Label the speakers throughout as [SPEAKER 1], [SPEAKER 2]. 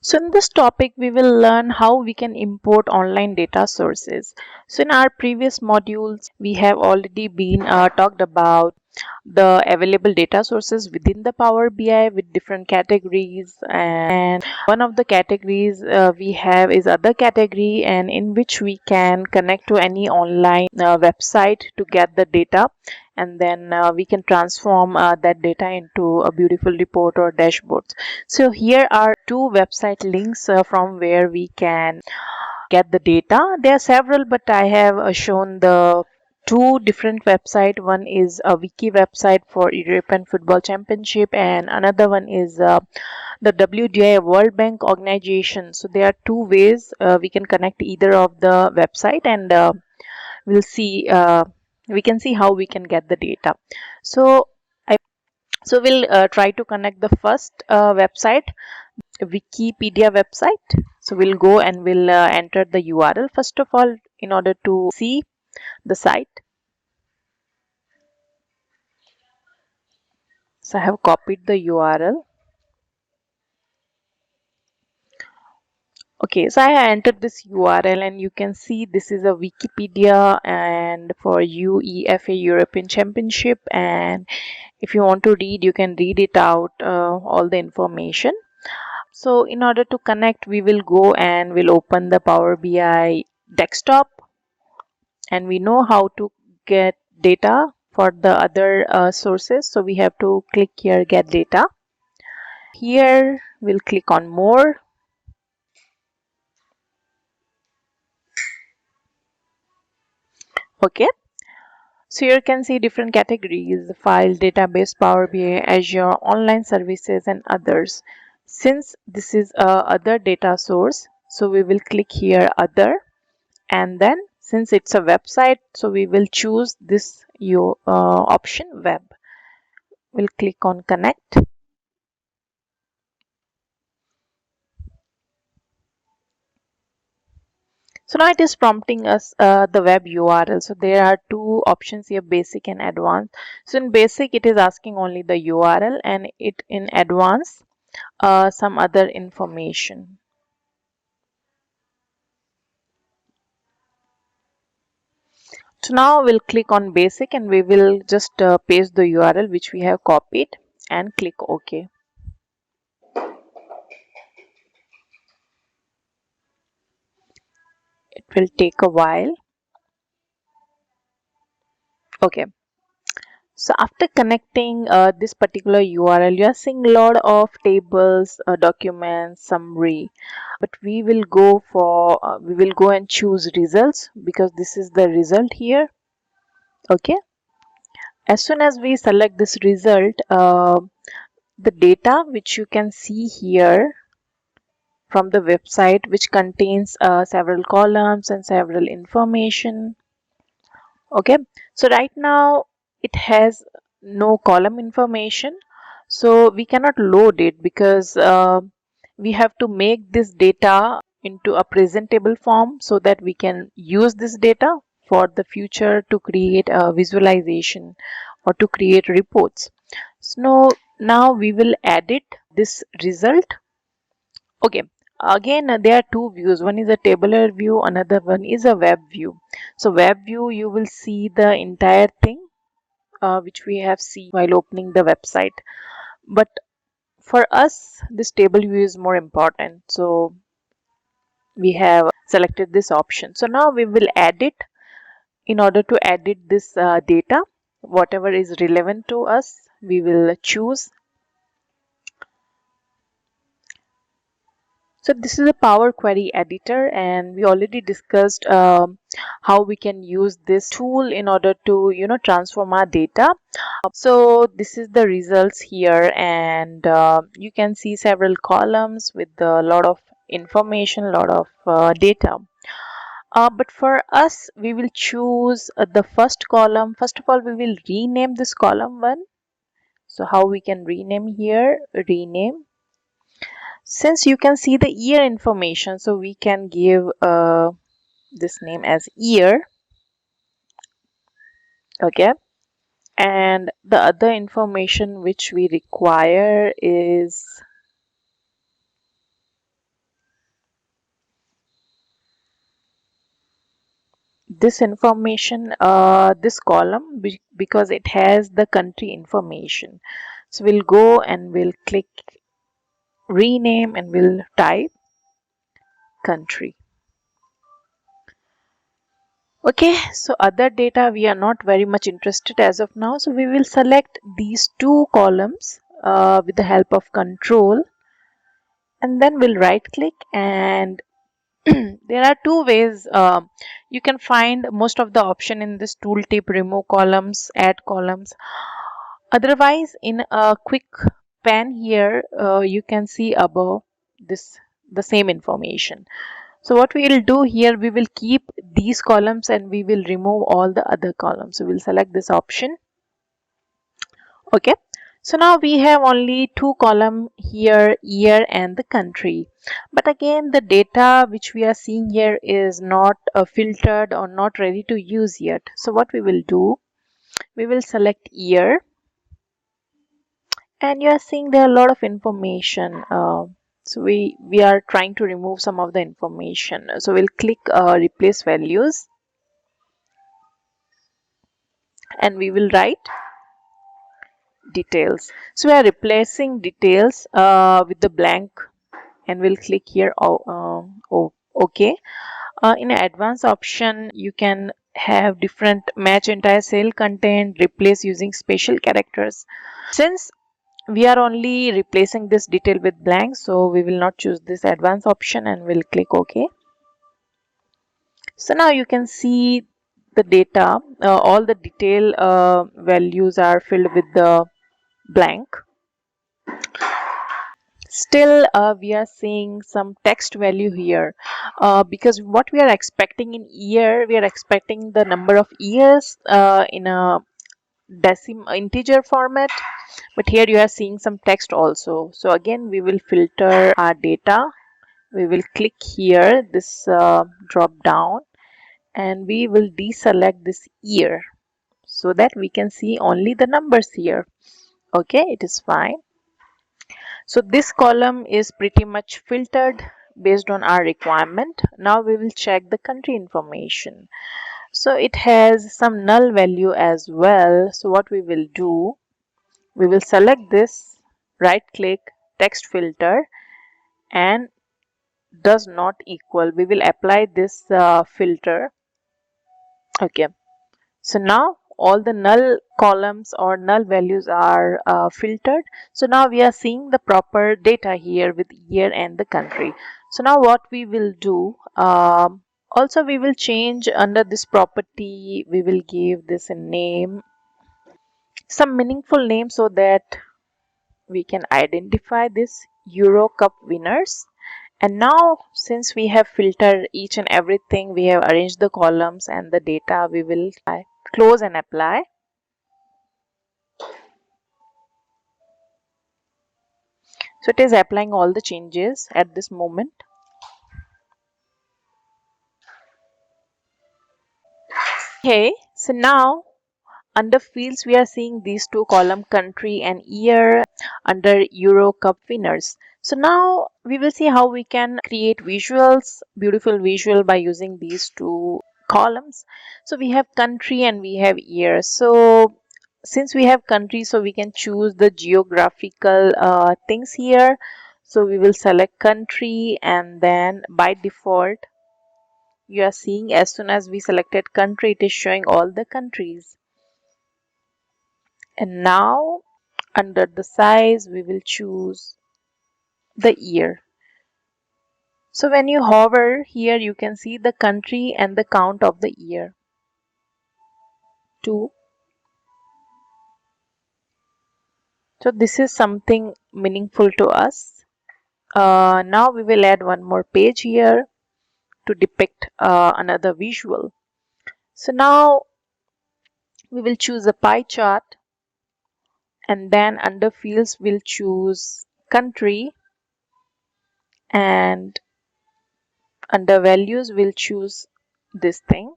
[SPEAKER 1] So in this topic, we will learn how we can import online data sources. So in our previous modules, we have already been talked about the available data sources within the Power BI with different categories, and one of the categories we have is other category, and in which we can connect to any online website to get the data, and then we can transform that data into a beautiful report or dashboard. So here are two website links from where we can get the data. There are several, but I have shown the two different website. One is a wiki website for European Football Championship, and another one is the WDI World Bank organization. So there are two ways we can connect either of the website, and we'll see. We can see how we can get the data. So I so we'll try to connect the first website, Wikipedia website. So we'll go and we'll enter the URL first of all in order to see the site. So I have copied the URL. Okay, so I entered this URL and you can see this is a Wikipedia and for UEFA European Championship, and if you want to read you can read it out all the information. So in order to connect, we will go and we'll open the Power BI desktop, and we know how to get data for the other sources. So we have to click here, get data. Here we'll click on more. Okay, so you can see different categories: file, database, Power BI, Azure, online services, and others. Since this is a other data source, so we will click here other, and then since it's a website, so we will choose this option web. We'll click on connect. So now it is prompting us the web URL. So there are two options here, basic and advanced. So in basic, it is asking only the URL, and it in advanced some other information. So now we'll click on basic and we will just paste the URL which we have copied and click OK. It will take a while. Okay. So after connecting this particular URL, you are seeing a lot of tables, documents, summary. But we will go and choose results because this is the result here. Okay. As soon as we select this result, the data which you can see here from the website, which contains several columns and several information. Okay, so right now it has no column information, so we cannot load it because we have to make this data into a presentable form so that we can use this data for the future to create a visualization or to create reports. So now we will edit this result. Okay, again there are two views. One is a tabular view, another one is a web view. So web view, you will see the entire thing which we have seen while opening the website. But for us, this table view is more important. So we have selected this option. So now we will edit. In order to edit this data, whatever is relevant to us, we will choose. So this is a Power Query editor, and we already discussed how we can use this tool in order to transform our data. So this is the results here, and you can see several columns with a lot of information, a lot of data. But for us, we will choose the first column. First of all, we will rename this column one. So how we can rename here? Rename. Since you can see the year information, so we can give this name as year. Okay, and the other information which we require is this information, this column, because it has the country information. So we'll go and we'll click rename and we'll type country. Okay, so other data we are not very much interested as of now. So we will select these two columns with the help of control, and then we'll right click, and there are two ways you can find most of the option in this tooltip: remove columns, add columns. Otherwise, in a quick pan here, you can see above this the same information. So what we will do here, we will keep these columns and we will remove all the other columns. So we'll select this option. Okay. So now we have only two columns here, year and the country. But again, the data which we are seeing here is not filtered or not ready to use yet. So what we will do, we will select year, and you are seeing there are a lot of information. So we are trying to remove some of the information. So we'll click replace values, and we will write details. So we are replacing details with the blank, and we'll click here OK. In an advanced option, you can have different match entire cell content, replace using special characters. Since we are only replacing this detail with blank, so we will not choose this advanced option and we'll click OK. So now you can see the data, all the detail values are filled with the blank. Still, we are seeing some text value here because what we are expecting in year, we are expecting the number of years in a integer format, but here you are seeing some text also. So again, we will filter our data. We will click here this drop down, and we will deselect this year so that we can see only the numbers here. Okay, it is fine. So this column is pretty much filtered based on our requirement. Now we will check the country information. So it has some null value as well. So what we will do, we will select this, right click, text filter, and does not equal. We will apply this filter. Okay. So now all the null columns or null values are filtered. So now we are seeing the proper data here with year and the country. So now what we will do, also we will change under this property, we will give this a name, some meaningful name, so that we can identify this Euro Cup winners. And now, since we have filtered each and everything, we have arranged the columns and the data, we will close and apply. So it is applying all the changes at this moment. Okay, so now under fields, we are seeing these two column, country and year, under Euro Cup winners. So now we will see how we can create visuals, beautiful visual, by using these two columns. So we have country and we have year. So since we have country, so we can choose the geographical things here. So we will select country, and then by default, you are seeing as soon as we selected country, it is showing all the countries. And now under the size, we will choose the year. So when you hover here, you can see the country and the count of the year. 2. So this is something meaningful to us. Now we will add one more page here to depict another visual. So now we will choose a pie chart, and then under fields we'll choose country, and under values we'll choose this thing.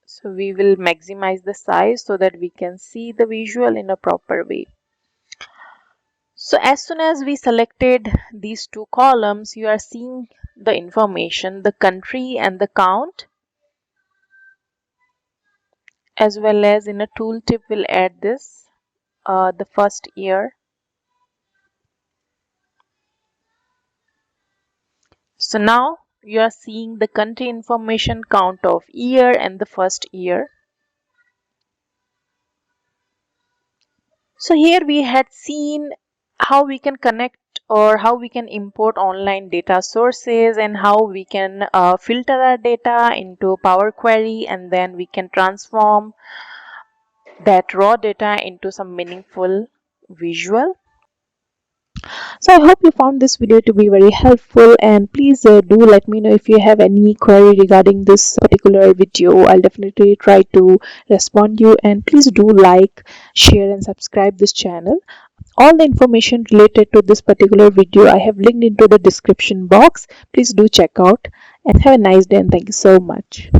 [SPEAKER 1] So we will maximize the size so that we can see the visual in a proper way. So as soon as we selected these two columns, you are seeing the information, the country and the count, as well as in a tooltip we'll add this, the first year. So now you are seeing the country information, count of year and the first year. So here we had seen how we can connect or how we can import online data sources and how we can filter our data into Power Query, and then we can transform that raw data into some meaningful visual. So I hope you found this video to be very helpful, and please do let me know if you have any query regarding this particular video. I'll definitely try to respond you, and please do like, share and subscribe this channel. All the information related to this particular video I have linked into the description box. Please do check out, and have a nice day, and thank you so much.